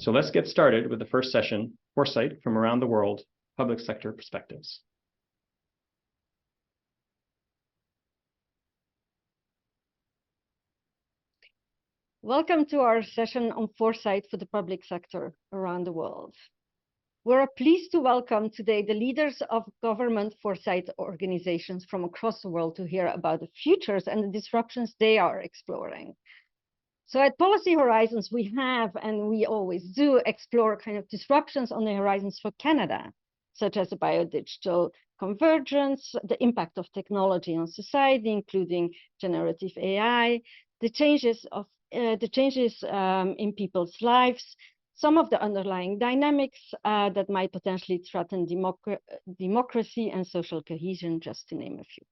So let's get started with the first session, Foresight from Around the World, Public Sector Perspectives. Welcome to our session on foresight for the public sector around the world. We're pleased to welcome today the leaders of government foresight organizations from across the world to hear about the futures and the disruptions they are exploring. So at Policy Horizons, we have, and we always do, explore kind of disruptions on the horizons for Canada, such as the biodigital convergence, the impact of technology on society, including generative AI, the changes in people's lives, some of the underlying dynamics that might potentially threaten democracy and social cohesion, just to name a few.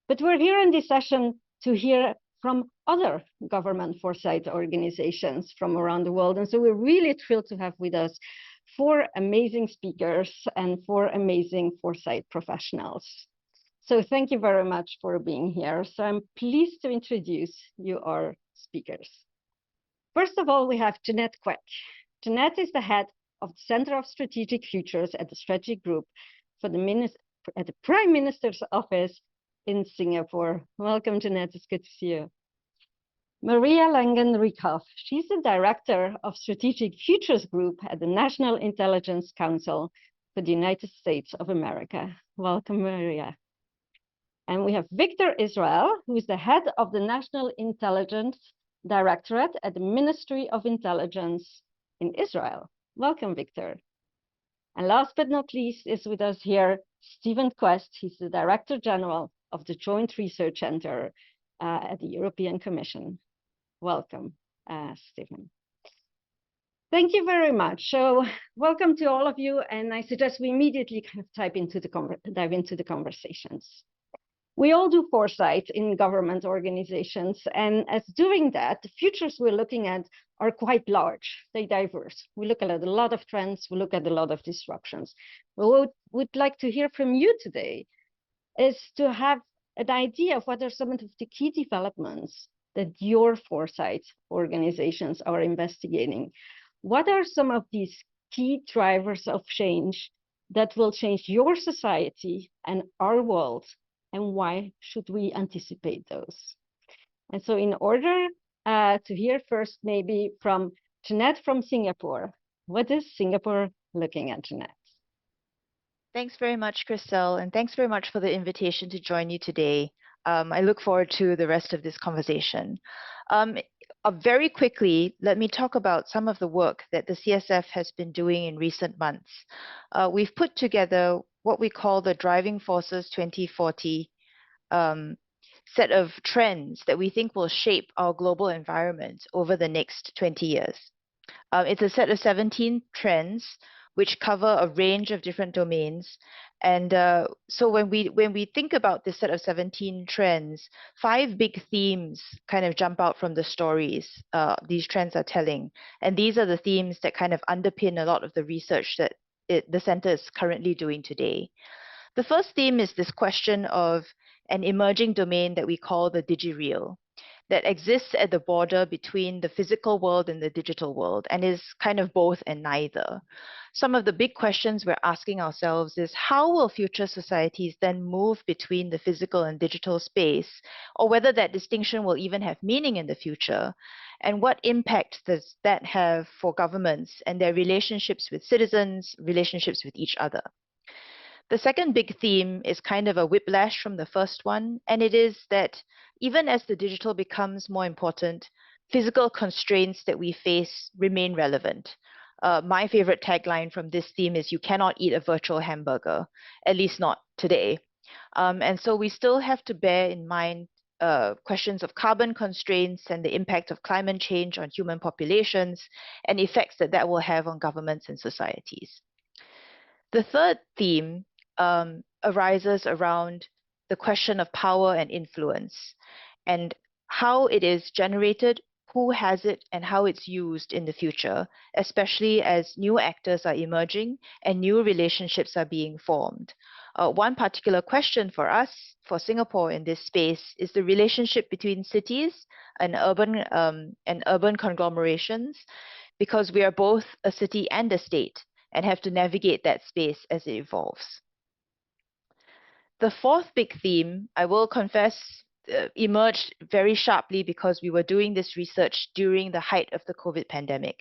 But we're here in this session to hear from other government foresight organizations from around the world. And so we're really thrilled to have with us 4 amazing speakers and 4 amazing foresight professionals. So thank you very much for being here. So I'm pleased to introduce you, our speakers. First of all, we have Jeanette Kwek. Jeanette is the head of the Center of Strategic Futures at the Strategy Group at the Prime Minister's Office in Singapore. Welcome, Jeanette. It's good to see you. Maria Langen-Riekhoff. She's the Director of Strategic Futures Group at the National Intelligence Council for the United States of America. Welcome, Maria. And we have Victor Israel, who is the head of the National Intelligence Directorate at the Ministry of Intelligence in Israel. Welcome, Victor. And last but not least is with us here, Stephen Quest. He's the Director General of the Joint Research Center at the European Commission. Welcome, Stephen. Thank you very much. So welcome to all of you. And I suggest we immediately kind of dive into the conversations. We all do foresight in government organizations. And as doing that, the futures we're looking at are quite large. They're diverse. We look at a lot of trends. We look at a lot of disruptions. What we'd like to hear from you today is to have an idea of what are some of the key developments that your foresight organizations are investigating. What are some of these key drivers of change that will change your society and our world, and why should we anticipate those? And so in order to hear first maybe from Jeanette from Singapore, what is Singapore looking at, Jeanette? Thanks very much, Christelle, and thanks very much for the invitation to join you today. I look forward to the rest of this conversation. Very quickly, let me talk about some of the work that the CSF has been doing in recent months. We've put together what we call the Driving Forces 2040 set of trends that we think will shape our global environment over the next 20 years. It's a set of 17 trends which cover a range of different domains. And so when we think about this set of 17 trends, 5 big themes kind of jump out from the stories these trends are telling. And these are the themes that kind of underpin a lot of the research that the center is currently doing today. The first theme is this question of an emerging domain that we call the DigiReal, that exists at the border between the physical world and the digital world, and is kind of both and neither. Some of the big questions we're asking ourselves is, how will future societies then move between the physical and digital space, or whether that distinction will even have meaning in the future, and what impact does that have for governments and their relationships with citizens, relationships with each other? The second big theme is kind of a whiplash from the first one, and it is that even as the digital becomes more important, physical constraints that we face remain relevant. My favorite tagline from this theme is, you cannot eat a virtual hamburger, at least not today. And so we still have to bear in mind questions of carbon constraints and the impact of climate change on human populations and effects that that will have on governments and societies. The third theme arises around the question of power and influence and how it is generated, who has it, and how it's used in the future, especially as new actors are emerging and new relationships are being formed. One particular question for us, for Singapore in this space, is the relationship between cities and urban conglomerations, because we are both a city and a state and have to navigate that space as it evolves. The fourth big theme, I will confess, emerged very sharply because we were doing this research during the height of the COVID pandemic.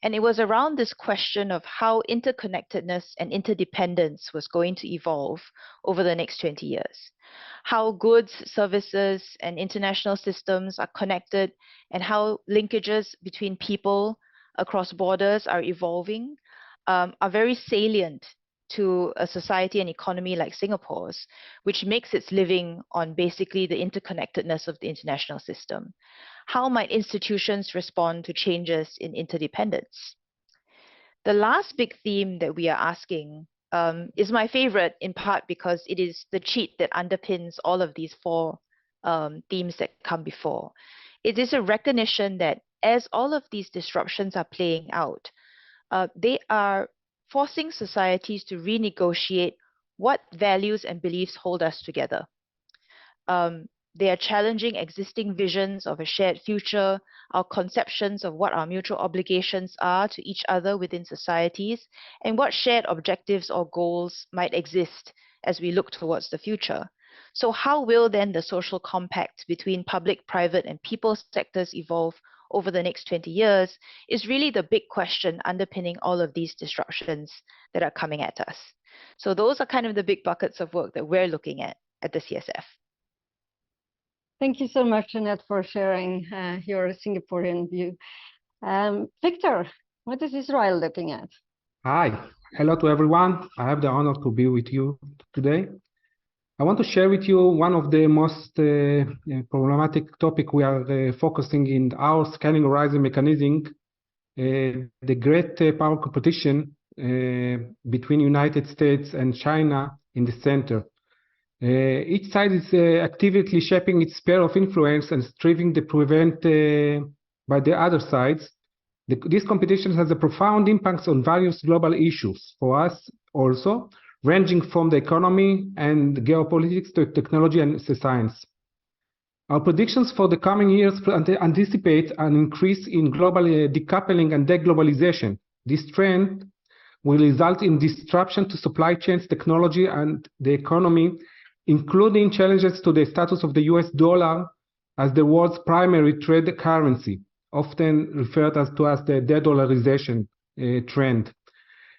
And it was around this question of how interconnectedness and interdependence was going to evolve over the next 20 years. How goods, services, and international systems are connected, and how linkages between people across borders are evolving, are very salient to a society and economy like Singapore's, which makes its living on basically the interconnectedness of the international system. How might institutions respond to changes in interdependence? The last big theme that we are asking is my favorite, in part because it is the cheat that underpins all of these four themes that come before. It is a recognition that as all of these disruptions are playing out, they are forcing societies to renegotiate what values and beliefs hold us together. They are challenging existing visions of a shared future, our conceptions of what our mutual obligations are to each other within societies, and what shared objectives or goals might exist as we look towards the future. So how will then the social compact between public, private, and people sectors evolve over the next 20 years is really the big question underpinning all of these disruptions that are coming at us. So those are kind of the big buckets of work that we're looking at the CSF. Thank you so much, Jeanette, for sharing your Singaporean view. Victor, what is Israel looking at? Hi, hello to everyone. I have the honor to be with you today. I want to share with you one of the most problematic topic we are focusing in our scanning horizon mechanism, the great power competition between United States and China in the center. Each side is actively shaping its sphere of influence and striving to prevent by the other sides. This competition has a profound impact on various global issues for us also, ranging from the economy and geopolitics to technology and science. Our predictions for the coming years anticipate an increase in global decoupling and deglobalization. This trend will result in disruption to supply chains, technology, and the economy, including challenges to the status of the US dollar as the world's primary trade currency, often referred to as the de-dollarization trend.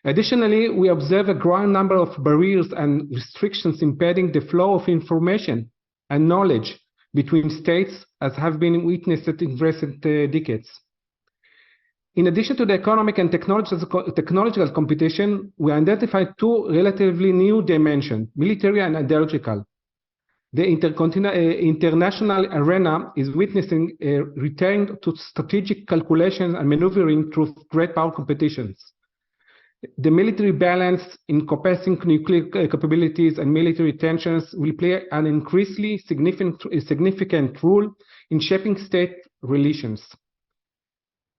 Additionally, we observe a growing number of barriers and restrictions impeding the flow of information and knowledge between states, as have been witnessed in recent decades. In addition to the economic and technological competition, we identified two relatively new dimensions, military and ideological. The international arena is witnessing a return to strategic calculations and maneuvering through great power competitions. The military balance encompassing nuclear capabilities and military tensions will play an increasingly significant role in shaping state relations.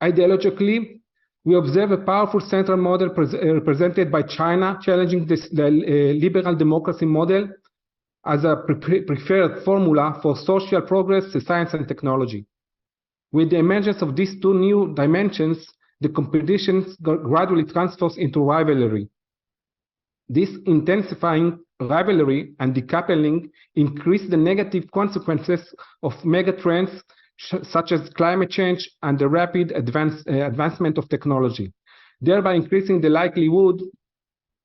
Ideologically, we observe a powerful central model represented by China, challenging the liberal democracy model as a preferred formula for social progress, science, and technology. With the emergence of these two new dimensions, the competition gradually transfers into rivalry. This intensifying rivalry and decoupling increase the negative consequences of megatrends such as climate change and the rapid advancement of technology, thereby increasing the likelihood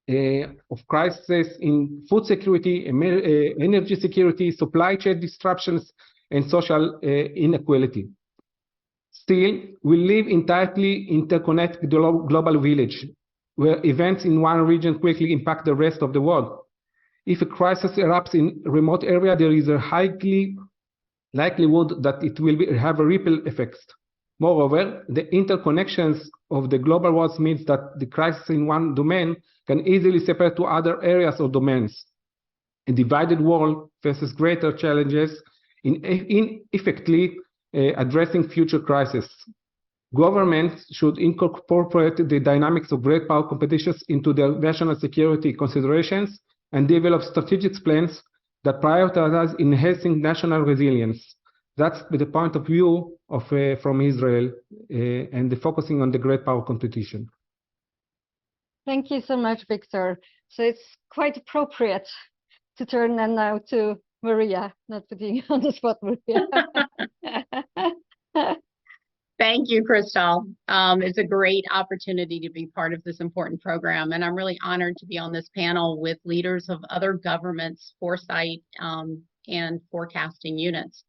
of crises in food security, energy security, supply chain disruptions, and social inequality. Still, we live in tightly interconnected global village, where events in one region quickly impact the rest of the world. If a crisis erupts in a remote area, there is a high likelihood that it will have a ripple effect. Moreover, the interconnections of the global world means that the crisis in one domain can easily separate to other areas or domains. A divided world faces greater challenges in effectively addressing future crises. Governments should incorporate the dynamics of great power competitions into their national security considerations and develop strategic plans that prioritize enhancing national resilience. That's the point of view of from Israel and the focusing on the great power competition. Thank you so much, Victor. So it's quite appropriate to turn then now to Maria, not putting you on the spot, Maria. Thank you, Crystal. It's a great opportunity to be part of this important program, and I'm really honored to be on this panel with leaders of other governments, foresight, and forecasting units.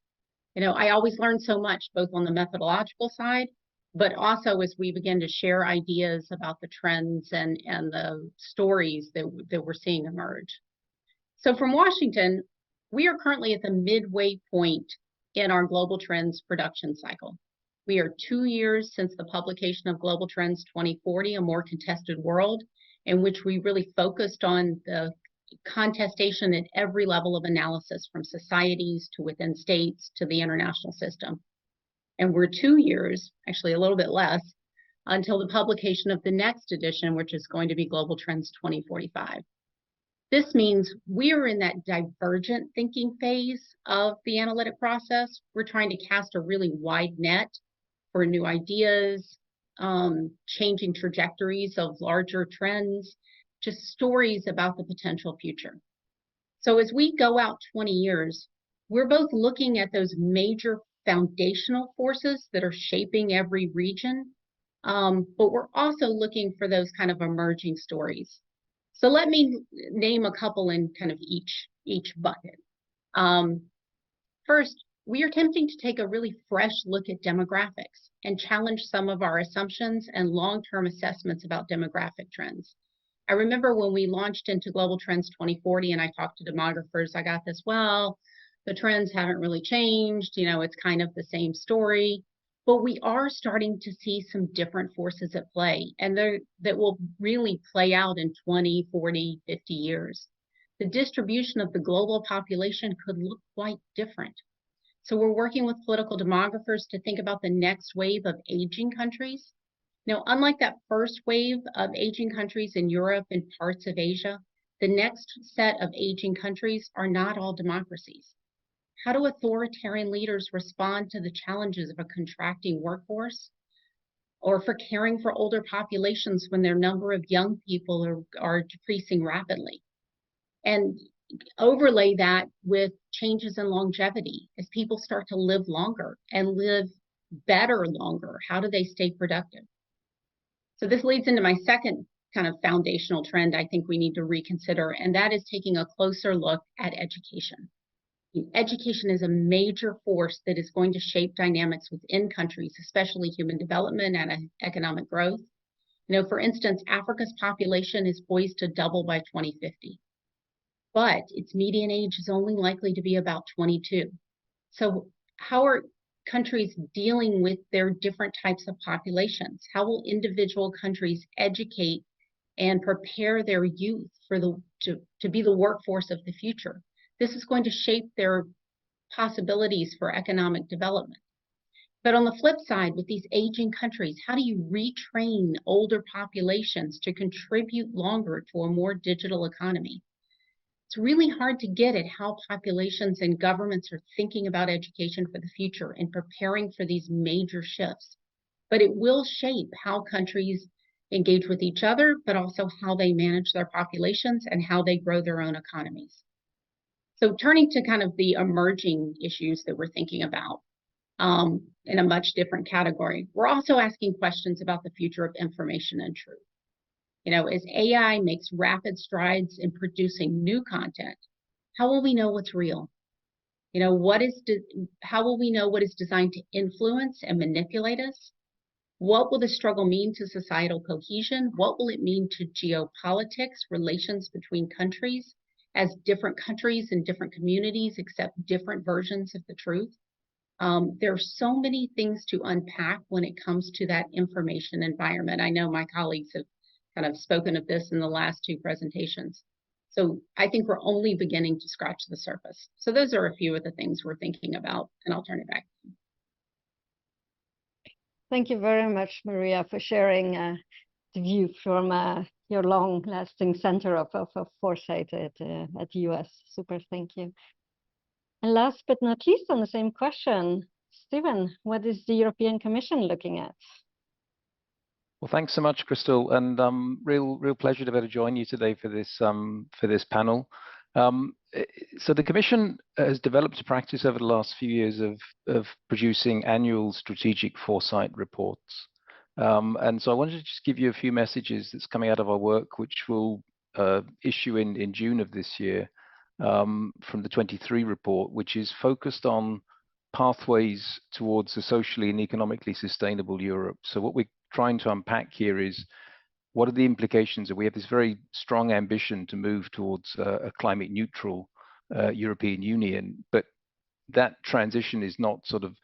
You know, I always learn so much, both on the methodological side, but also as we begin to share ideas about the trends and the stories that we're seeing emerge. So from Washington, we are currently at the midway point in our Global Trends production cycle. We are 2 years since the publication of Global Trends 2040, A More Contested World, in which we really focused on the contestation at every level of analysis, from societies to within states to the international system. And we're 2 years, actually a little bit less, until the publication of the next edition, which is going to be Global Trends 2045. This means we are in that divergent thinking phase of the analytic process. We're trying to cast a really wide net for new ideas, changing trajectories of larger trends, just stories about the potential future. So as we go out 20 years, we're both looking at those major foundational forces that are shaping every region, but we're also looking for those kind of emerging stories. So let me name a couple in kind of each bucket. First, we are attempting to take a really fresh look at demographics and challenge some of our assumptions and long-term assessments about demographic trends. I remember when we launched into Global Trends 2040 and I talked to demographers, I got this, well, the trends haven't really changed, you know, it's kind of the same story, but we are starting to see some different forces at play, and that will really play out in 20, 40, 50 years. The distribution of the global population could look quite different. So we're working with political demographers to think about the next wave of aging countries. Now, unlike that first wave of aging countries in Europe and parts of Asia, the next set of aging countries are not all democracies. How do authoritarian leaders respond to the challenges of a contracting workforce, or for caring for older populations when their number of young people are decreasing rapidly? And overlay that with changes in longevity. As people start to live longer and live better longer, how do they stay productive? So this leads into my second kind of foundational trend I think we need to reconsider, and that is taking a closer look at education. Education is a major force that is going to shape dynamics within countries, especially human development and economic growth. You know, for instance, Africa's population is poised to double by 2050, but its median age is only likely to be about 22. So how are countries dealing with their different types of populations? How will individual countries educate and prepare their youth for to be the workforce of the future? This is going to shape their possibilities for economic development. But on the flip side, with these aging countries, how do you retrain older populations to contribute longer to a more digital economy? It's really hard to get at how populations and governments are thinking about education for the future and preparing for these major shifts. But it will shape how countries engage with each other, but also how they manage their populations and how they grow their own economies. So turning to kind of the emerging issues that we're thinking about in a much different category, we're also asking questions about the future of information and truth. You know, as AI makes rapid strides in producing new content, how will we know what's real? You know, how will we know what is designed to influence and manipulate us? What will the struggle mean to societal cohesion? What will it mean to geopolitics, relations between countries, as different countries and different communities accept different versions of the truth? There are so many things to unpack when it comes to that information environment. I know my colleagues have kind of spoken of this in the last two presentations. So I think we're only beginning to scratch the surface. So those are a few of the things we're thinking about, and I'll turn it back to you. Thank you very much, Maria, for sharing the view from your long-lasting center of foresight at the US. Super, thank you. And last but not least, on the same question, Stephen, what is the European Commission looking at? Well, thanks so much, Crystal, and real pleasure to be able to join you today for this panel. So the Commission has developed a practice over the last few years of producing annual strategic foresight reports. And so I wanted to just give you a few messages that's coming out of our work, which we'll issue in June of this year from the 23 report, which is focused on pathways towards a socially and economically sustainable Europe. So what we're trying to unpack here is what are the implications that we have this very strong ambition to move towards a climate neutral European Union, but that transition is not sort of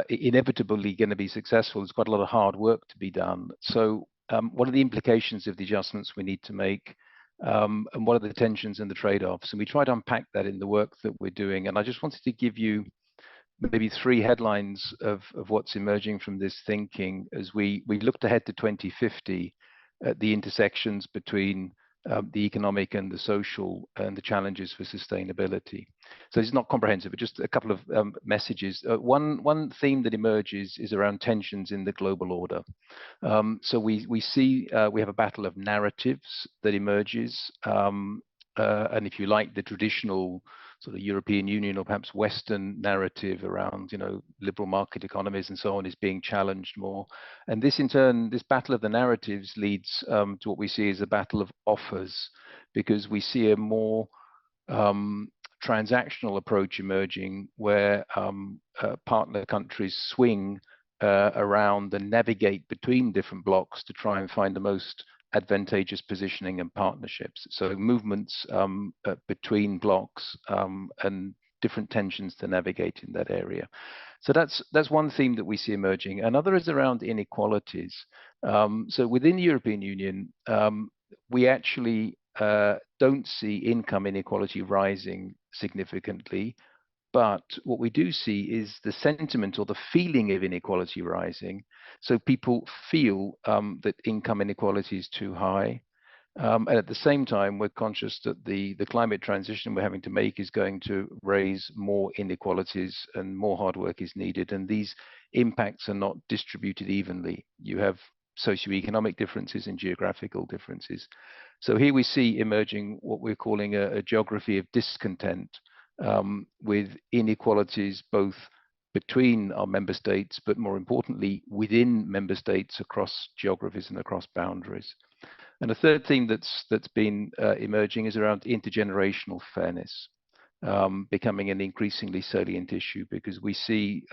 inevitably going to be successful. There's quite a lot of hard work to be done. So what are the implications of the adjustments we need to make? And what are the tensions and the trade-offs? And we try to unpack that in the work that we're doing. And I just wanted to give you maybe three headlines of what's emerging from this thinking as we looked ahead to 2050 at the intersections between the economic and the social and the challenges for sustainability. So it's not comprehensive, but just a couple of messages. One theme that emerges is around tensions in the global order. So we see we have a battle of narratives that emerges, and if you like, the traditional sort of European Union or perhaps Western narrative around, liberal market economies and so on is being challenged more. And this in turn, this battle of the narratives leads to what we see as a battle of offers, because we see a more transactional approach emerging where partner countries swing around and navigate between different blocks to try and find the most advantageous positioning and partnerships. So movements between blocks and different tensions to navigate in that area. So that's one theme that we see emerging. Another is around inequalities. So within the European Union, we actually don't see income inequality rising significantly. But what we do see is the sentiment or the feeling of inequality rising. So people feel that income inequality is too high. And at the same time, we're conscious that the climate transition we're having to make is going to raise more inequalities and more hard work is needed. And these impacts are not distributed evenly. You have socioeconomic differences and geographical differences. So here we see emerging what we're calling a geography of discontent, with inequalities both between our member states, but more importantly, within member states across geographies and across boundaries. And a third theme that's been emerging is around intergenerational fairness, becoming an increasingly salient issue, because we see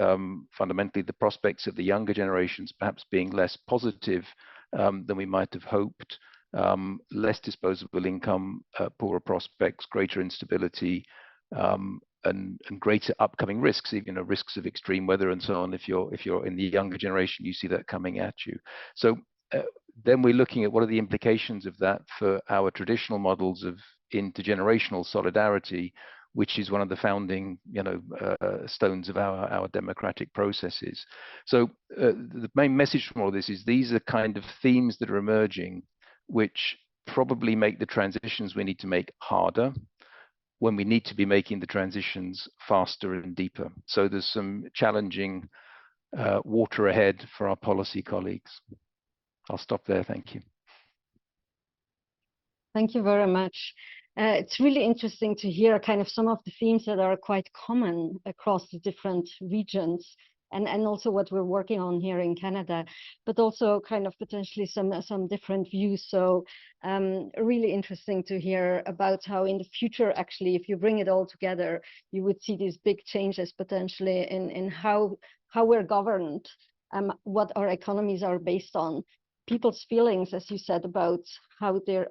fundamentally the prospects of the younger generations perhaps being less positive than we might have hoped, less disposable income, poorer prospects, greater instability, and greater upcoming risks, even risks of extreme weather and so on. If you're in the younger generation, you see that coming at you. So then we're looking at what are the implications of that for our traditional models of intergenerational solidarity, which is one of the founding stones of our democratic processes. So the main message from all this is these are kind of themes that are emerging, which probably make the transitions we need to make harder, when we need to be making the transitions faster and deeper. So there's some challenging water ahead for our policy colleagues. I'll stop there. Thank you. Thank you very much. It's really interesting to hear kind of some of the themes that are quite common across the different regions, and also what we're working on here in Canada, but also kind of potentially some different views. So really interesting to hear about how in the future, actually, if you bring it all together, you would see these big changes potentially in how we're governed, what our economies are based on, people's feelings, as you said, about how their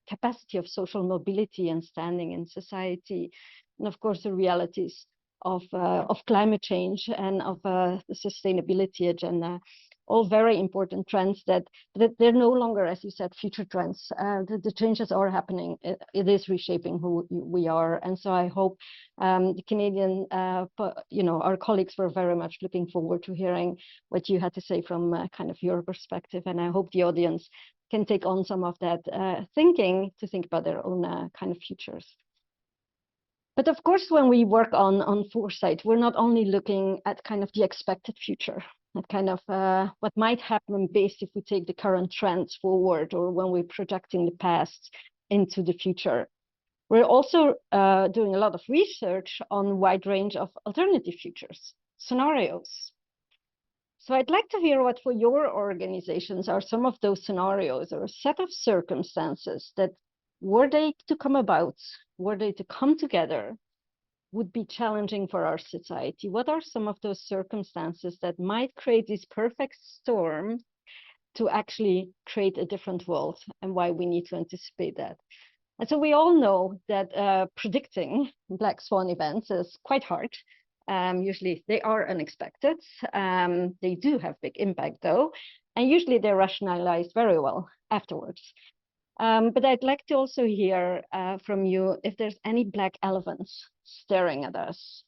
capacity of social mobility and standing in society, and of course the realities of climate change and of the sustainability agenda. All very important trends that they're no longer, as you said, future trends. The changes are happening. It is reshaping who we are. And so I hope the Canadian, our colleagues were very much looking forward to hearing what you had to say from kind of your perspective. And I hope the audience can take on some of that thinking to think about their own kind of futures. But of course, when we work on foresight, we're not only looking at kind of the expected future, at kind of what might happen based if we take the current trends forward, or when we're projecting the past into the future. We're also doing a lot of research on a wide range of alternative futures, scenarios. So I'd like to hear what for your organizations are some of those scenarios or a set of circumstances that, were they to come about, were they to come together, would be challenging for our society. What are some of those circumstances that might create this perfect storm to actually create a different world, and why we need to anticipate that? And so we all know that predicting black swan events is quite hard. Usually they are unexpected. They do have big impact though, and usually they're rationalized very well afterwards. But I'd like to also hear from you if there's any black elephants staring at us.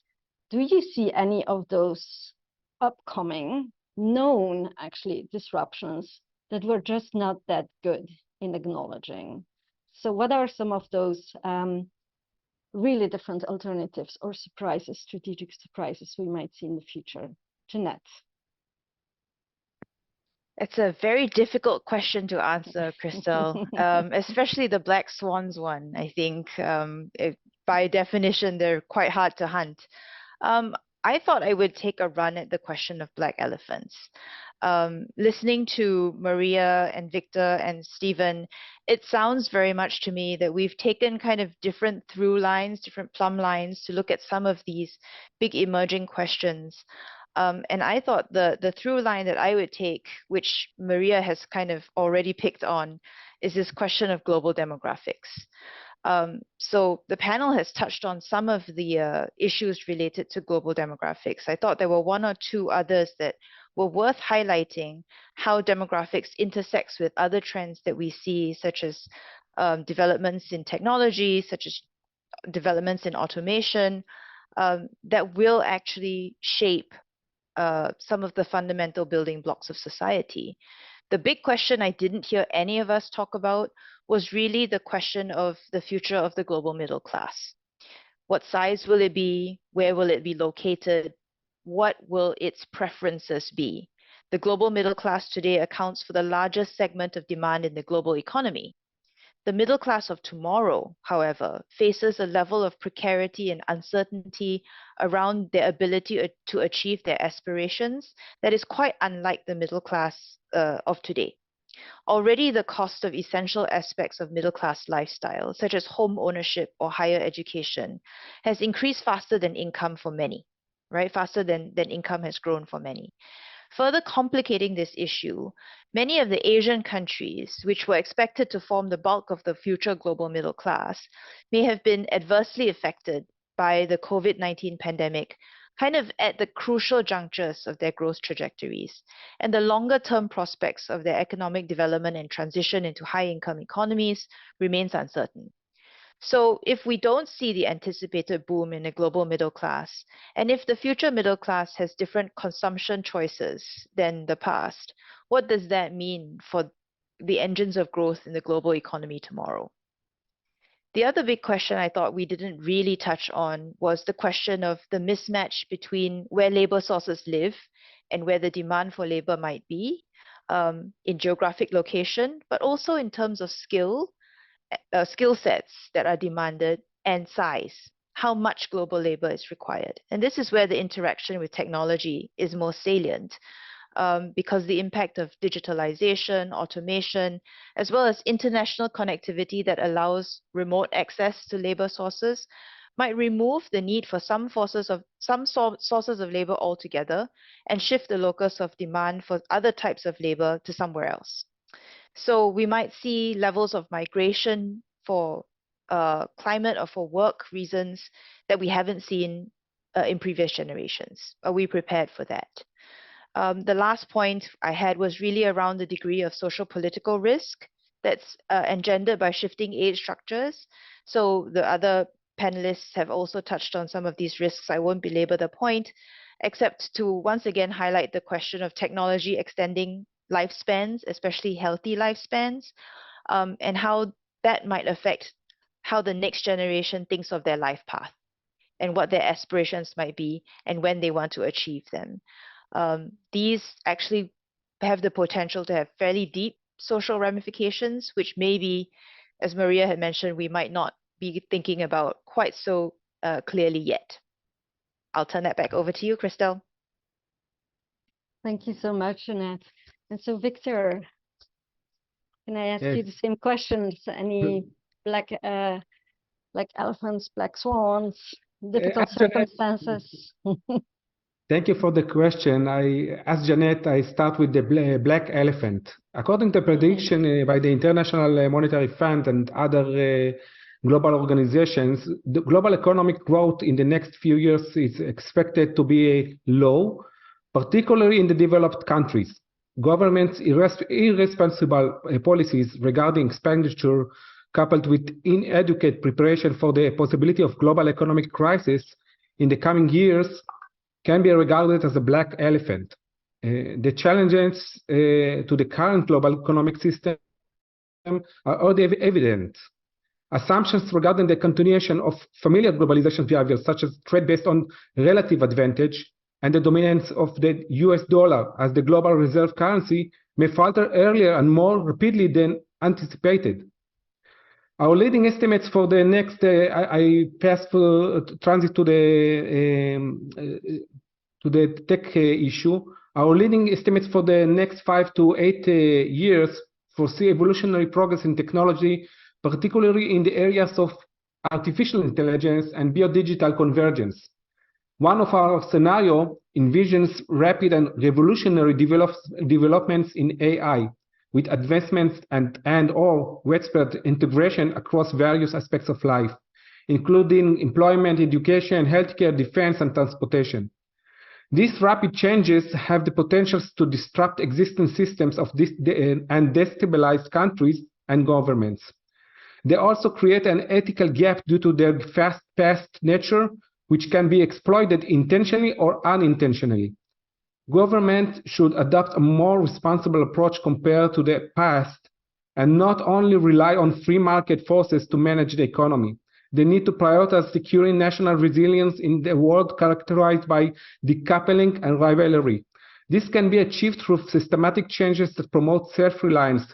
Do you see any of those upcoming, known actually, disruptions that we're just not that good in acknowledging? So what are some of those really different alternatives or surprises, strategic surprises we might see in the future? Jeanette. It's a very difficult question to answer, Crystal, especially the black swans one. I think by definition, they're quite hard to hunt. I thought I would take a run at the question of black elephants. Listening to Maria and Victor and Stephen, it sounds very much to me that we've taken kind of different through lines, different plumb lines to look at some of these big emerging questions. And I thought the through line that I would take, which Maria has kind of already picked on, is this question of global demographics. So the panel has touched on some of the issues related to global demographics. I thought there were one or two others that were worth highlighting, how demographics intersects with other trends that we see, such as developments in technology, such as developments in automation, that will actually shape some of the fundamental building blocks of society. The big question I didn't hear any of us talk about was really the question of the future of the global middle class. What size will it be? Where will it be located? What will its preferences be? The global middle class today accounts for the largest segment of demand in the global economy. The middle class of tomorrow, however, faces a level of precarity and uncertainty around their ability to achieve their aspirations that is quite unlike the middle class of today. Already, the cost of essential aspects of middle class lifestyle, such as home ownership or higher education, has increased faster than income for many, right? Faster than income has grown for many. Further complicating this issue, many of the Asian countries, which were expected to form the bulk of the future global middle class, may have been adversely affected by the COVID-19 pandemic, kind of at the crucial junctures of their growth trajectories, and the longer-term prospects of their economic development and transition into high-income economies remains uncertain. So if we don't see the anticipated boom in the global middle class, and if the future middle class has different consumption choices than the past, what does that mean for the engines of growth in the global economy tomorrow? The other big question I thought we didn't really touch on was the question of the mismatch between where labor sources live and where the demand for labor might be in geographic location, but also in terms of skill sets that are demanded and size, how much global labor is required. And this is where the interaction with technology is most salient, because the impact of digitalization, automation, as well as international connectivity that allows remote access to labor sources might remove the need for some sources of labor altogether and shift the locus of demand for other types of labor to somewhere else. So we might see levels of migration for climate or for work reasons that we haven't seen in previous generations. Are we prepared for that? The last point I had was really around the degree of social political risk that's engendered by shifting age structures. So the other panelists have also touched on some of these risks. I won't belabor the point, except to once again highlight the question of technology extending lifespans, especially healthy lifespans, and how that might affect how the next generation thinks of their life path. and what their aspirations might be and when they want to achieve them. These actually have the potential to have fairly deep social ramifications, which maybe, as Maria had mentioned, we might not be thinking about quite so clearly yet. I'll turn that back over to you, Christelle. Thank you so much, Jeanette. And so, Victor, can I ask you Yes. the same questions? Any black elephants, black swans, difficult Jeanette, circumstances? thank you for the question. As Jeanette, I start with the black elephant. According to prediction by the International Monetary Fund and other global organizations, the global economic growth in the next few years is expected to be low, particularly in the developed countries. Governments' irresponsible policies regarding expenditure, coupled with inadequate preparation for the possibility of global economic crisis in the coming years, can be regarded as a black elephant. The challenges to the current global economic system are already evident. Assumptions regarding the continuation of familiar globalization behaviors, such as trade based on relative advantage and the dominance of the US dollar as the global reserve currency, may falter earlier and more rapidly than anticipated. Our leading estimates for the next, I pass transit to the tech issue. Our leading estimates for the next 5 to 8 years foresee evolutionary progress in technology, particularly in the areas of artificial intelligence and biodigital convergence. One of our scenario envisions rapid and revolutionary developments in AI, with advancements and/or widespread integration across various aspects of life, including employment, education, healthcare, defense, and transportation. These rapid changes have the potential to disrupt existing systems and destabilize countries and governments. They also create an ethical gap due to their fast-paced nature, which can be exploited intentionally or unintentionally. Governments should adopt a more responsible approach compared to the past and not only rely on free market forces to manage the economy. They need to prioritize securing national resilience in the world characterized by decoupling and rivalry. This can be achieved through systematic changes that promote self-reliance,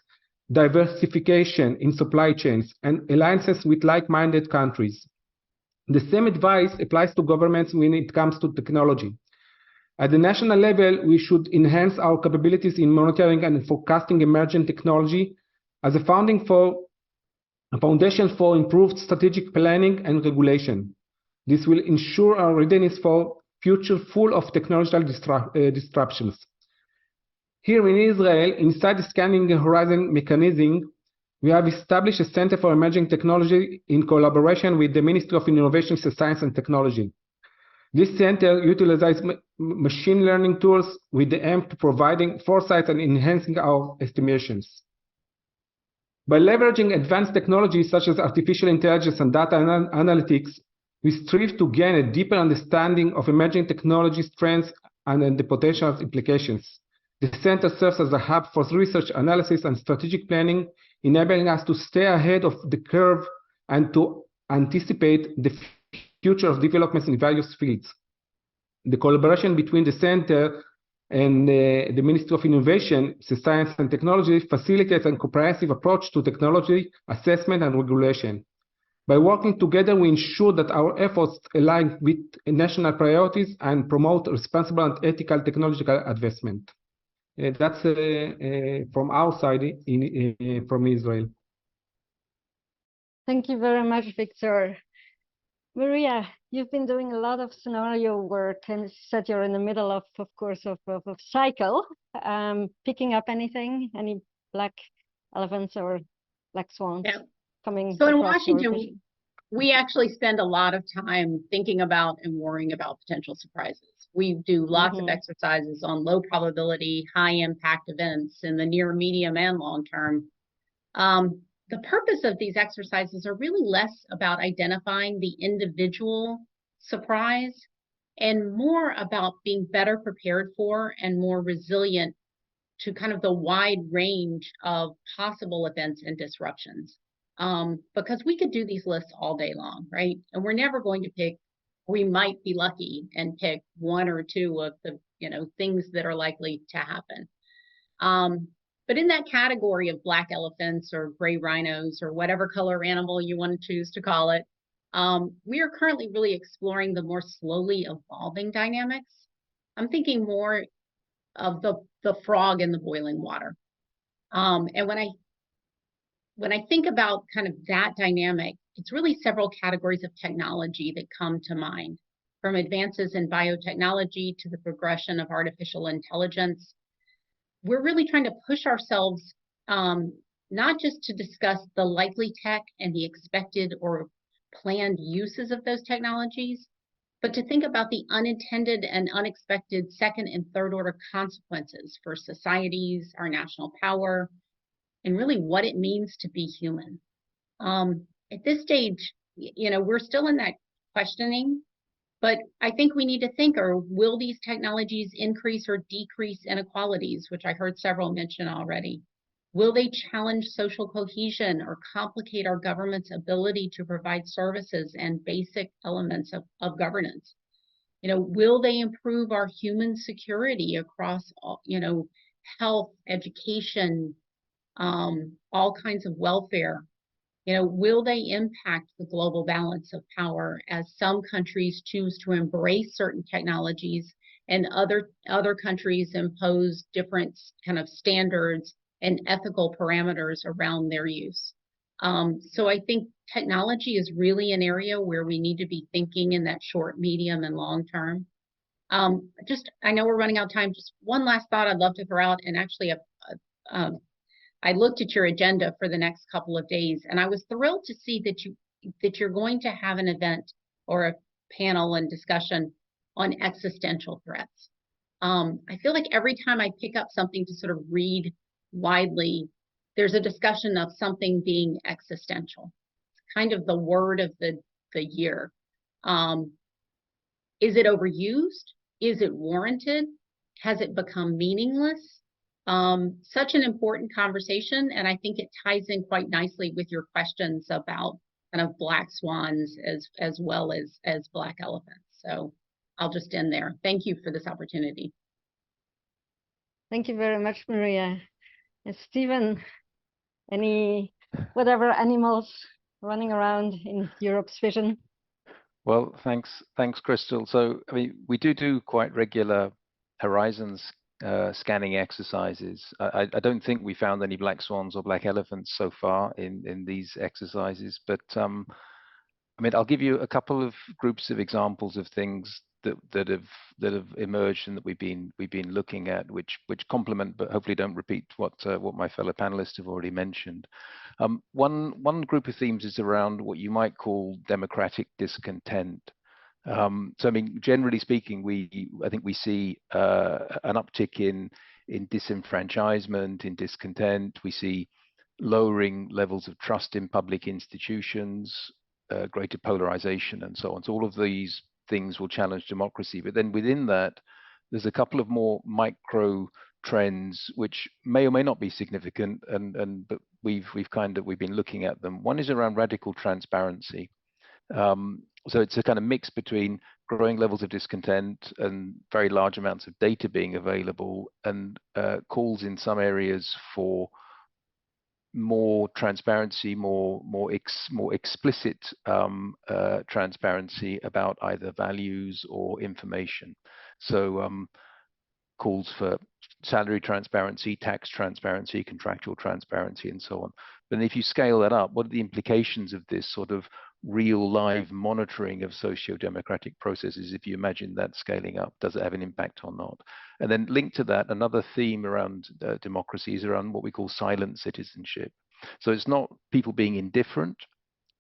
diversification in supply chains, and alliances with like-minded countries. The same advice applies to governments when it comes to technology. At the national level, we should enhance our capabilities in monitoring and forecasting emerging technology as a foundation for improved strategic planning and regulation. This will ensure our readiness for future full of technological disruptions. Here in Israel, inside the Scanning Horizon mechanism, we have established a Center for Emerging Technology in collaboration with the Ministry of Innovation, Science and Technology. This center utilizes machine learning tools with the aim to providing foresight and enhancing our estimations. By leveraging advanced technologies such as artificial intelligence and data analytics, we strive to gain a deeper understanding of emerging technology trends and the potential implications. The center serves as a hub for research, analysis, and strategic planning, enabling us to stay ahead of the curve and to anticipate the future of developments in various fields. The collaboration between the center and the Ministry of Innovation, Science and Technology facilitates a comprehensive approach to technology assessment and regulation. By working together, we ensure that our efforts align with national priorities and promote responsible and ethical technological advancement. That's from our side from Israel. Thank you very much, Victor. Maria, you've been doing a lot of scenario work, and you said you're in the middle of course, of cycle. Picking up anything, any black elephants or black swans coming So in across your Washington, vision? we actually spend a lot of time thinking about and worrying about potential surprises. We do lots of exercises on low probability, high impact events in the near, medium, and long term. The purpose of these exercises are really less about identifying the individual surprise and more about being better prepared for and more resilient to kind of the wide range of possible events and disruptions. Because we could do these lists all day long, right? And we're never going to pick We might be lucky and pick one or two of the, things that are likely to happen. But in that category of black elephants or gray rhinos or whatever color animal you want to choose to call it, we are currently really exploring the more slowly evolving dynamics. I'm thinking more of the frog in the boiling water. And when I think about kind of that dynamic, it's really several categories of technology that come to mind, from advances in biotechnology to the progression of artificial intelligence. We're really trying to push ourselves, not just to discuss the likely tech and the expected or planned uses of those technologies, but to think about the unintended and unexpected second and third order consequences for societies, our national power, and really what it means to be human. At this stage, we're still in that questioning, but I think we need to think, or will these technologies increase or decrease inequalities, which I heard several mention already? Will they challenge social cohesion or complicate our government's ability to provide services and basic elements of governance? Will they improve our human security across, health, education, all kinds of welfare? Will they impact the global balance of power as some countries choose to embrace certain technologies and other countries impose different kind of standards and ethical parameters around their use? So I think technology is really an area where we need to be thinking in that short, medium, and long term. I know we're running out of time. Just one last thought I'd love to throw out, and actually I looked at your agenda for the next couple of days, and I was thrilled to see that you're going to have an event or a panel and discussion on existential threats. I feel like every time I pick up something to sort of read widely, there's a discussion of something being existential. It's kind of the word of the year. Is it overused? Is it warranted? Has it become meaningless? Such an important conversation, and I think it ties in quite nicely with your questions about kind of black swans as well as black elephants. So I'll just end there. Thank you for this opportunity. Thank you very much, Maria. And Stephen, any whatever animals running around in Europe's vision? Well, thanks, Crystal. So, I mean, we do quite regular horizons scanning exercises. I don't think we found any black swans or black elephants so far in these exercises, but I mean, I'll give you a couple of groups of examples of things that have emerged and that we've been looking at, which complement but hopefully don't repeat what my fellow panelists have already mentioned. One group of themes is around what you might call democratic discontent. So I mean, generally speaking, I think we see an uptick in disenfranchisement, in discontent. We see lowering levels of trust in public institutions, greater polarization, and so on. So all of these things will challenge democracy. But then within that, there's a couple of more micro trends which may or may not be significant, but we've been looking at them. One is around radical transparency. So it's a kind of mix between growing levels of discontent and very large amounts of data being available, and calls in some areas for more transparency, more explicit transparency about either values or information. So calls for salary transparency, tax transparency, contractual transparency, and so on. But if you scale that up, what are the implications of this sort of real live monitoring of socio-democratic processes? If you imagine that scaling up, does it have an impact or not? And then linked to that, another theme around democracy is around what we call silent citizenship. So it's not people being indifferent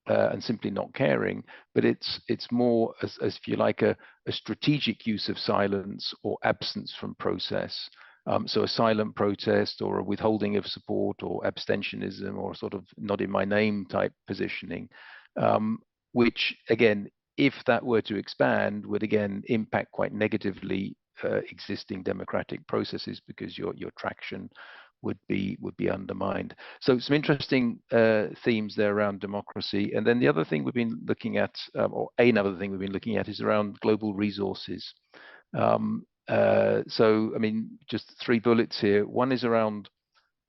and simply not caring, but it's more as if you like a strategic use of silence or absence from process. So a silent protest or a withholding of support or abstentionism or sort of not in my name type positioning, which again, if that were to expand, would again impact quite negatively existing democratic processes, because your traction would be undermined. So some interesting themes there around democracy. And then the other thing we've been looking at, or another thing we've been looking at, is around global resources. So I mean, just 3 bullets here. One is around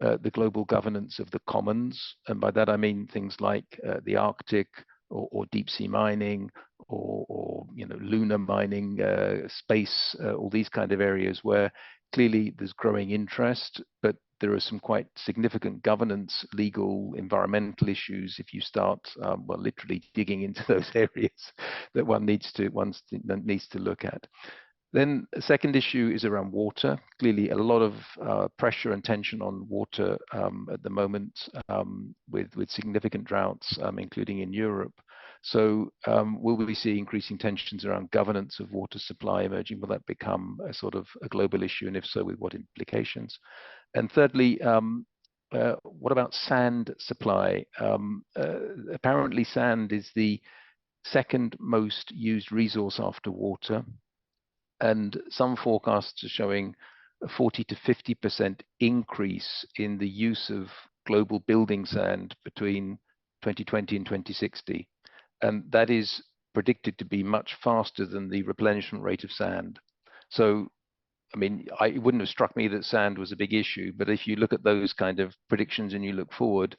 the global governance of the commons, and by that I mean things like the Arctic, or deep sea mining, or lunar mining, space, all these kind of areas where clearly there's growing interest, but there are some quite significant governance, legal, environmental issues if you start, well, literally digging into those areas that one needs to look at. Then a second issue is around water. Clearly, a lot of pressure and tension on water at the moment, with significant droughts, including in Europe. So will we see increasing tensions around governance of water supply emerging? Will that become a sort of a global issue, and if so, with what implications? And thirdly, what about sand supply? Apparently, sand is the second most used resource after water. And some forecasts are showing a 40 to 50% increase in the use of global building sand between 2020 and 2060. And that is predicted to be much faster than the replenishment rate of sand. So, I mean, it wouldn't have struck me that sand was a big issue, but if you look at those kind of predictions and you look forward,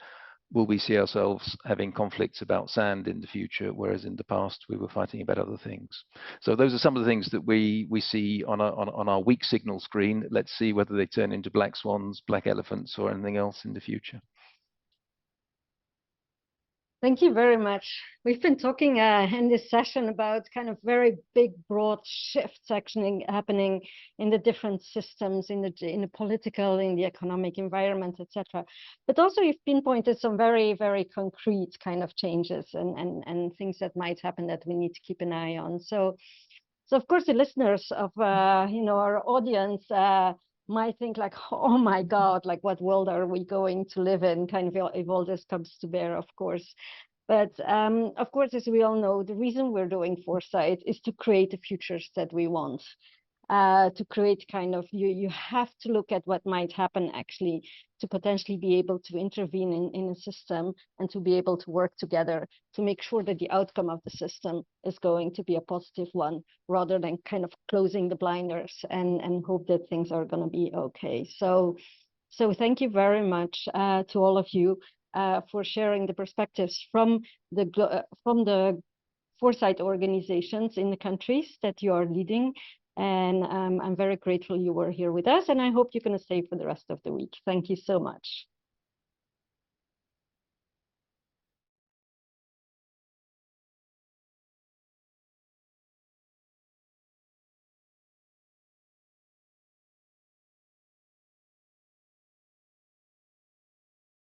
will we see ourselves having conflicts about sand in the future, whereas in the past we were fighting about other things? So those are some of the things that we see on our weak signal screen. Let's see whether they turn into black swans, black elephants, or anything else in the future. Thank you very much. We've been talking in this session about kind of very big, broad shifts actually happening in the different systems, in the political, in the economic environment, etc. But also you've pinpointed some very, very concrete kind of changes and things that might happen that we need to keep an eye on. So of course the listeners of our audience might think like, oh my God, like what world are we going to live in, kind of if all this comes to bear, of course. But of course, as we all know, the reason we're doing Foresight is to create the futures that we want. To create kind of, you have to look at what might happen actually to potentially be able to intervene in a system and to be able to work together to make sure that the outcome of the system is going to be a positive one, rather than kind of closing the blinders and hope that things are going to be okay. So thank you very much to all of you for sharing the perspectives from the Foresight organizations in the countries that you are leading. And I'm very grateful you were here with us, and I hope you're going to stay for the rest of the week. Thank you so much.